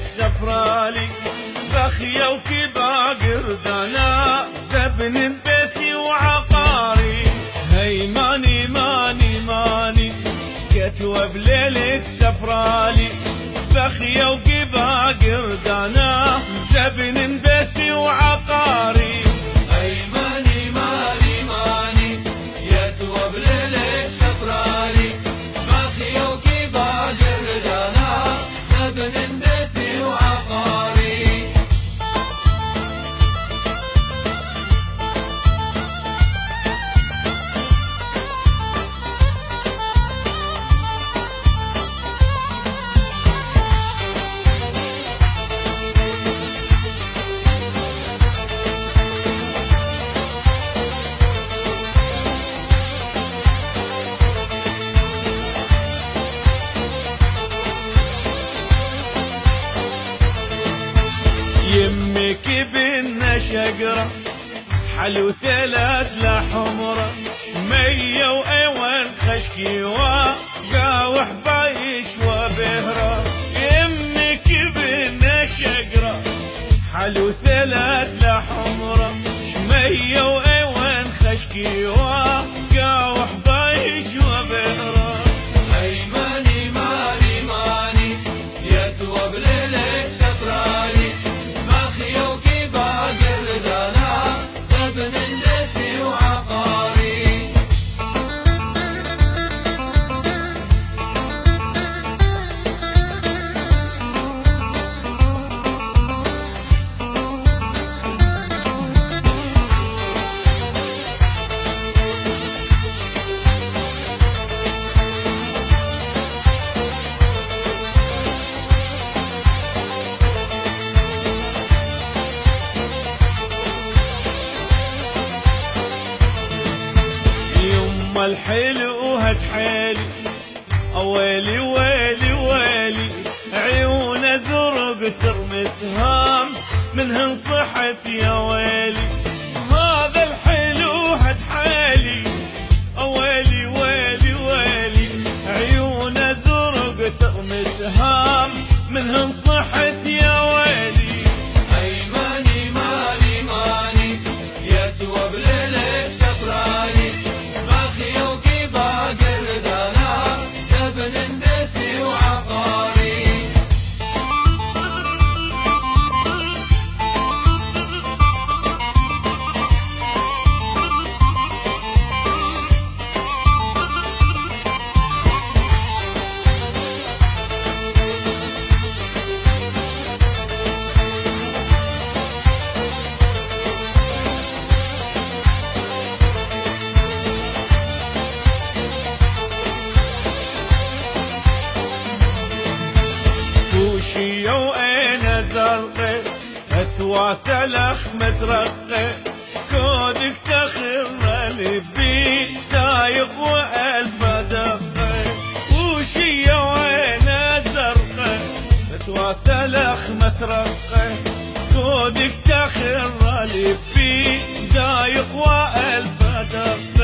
السفرالي بخيا وكبا قردانا زبن بيتي وعقاري هي ماني ماني ماني كتوى بليلك سفرالي بخيا وكبا قردانا زبن بيتي وعقاري هي ماني ماني ماني كتوى بليلك سفرالي بخيا وكبا قردانا زبن بيتي وعقاري يمك بنا شقرة حلو ثلاث لحمرة شمية وأيوان خشكي وقاوح بايش وبهرة يمك بنا شقرة حلو ثلاث لحمرة شمية وأيوان خشكي وقاوح بايش وبهرة هي ماني ماني ماني يتوى بليلك سفرالي بخيا وكبا قردانا زبن بيتي وعقاري يما الحلو هتحالي ويلي ويلي ويلي عيونه زرق ترمس هام منهن صحت يا ويلي هذا الحلو هتحالي ويلي ويلي ويلي عيونه زرق ترمس هام منهن صحت يا ويلي هي ماني ماني ماني يتوى بليلك سفرالي بخيا وكبا قردانا زبن بيتي وعقاري وشي وأنا زرقي أثواث لخ مترقي كودك تخر لبي دايق وألف دقي وشي وأنا زرقي أثواث لخ مترقي كودك تخر لبي دايق وألف دقي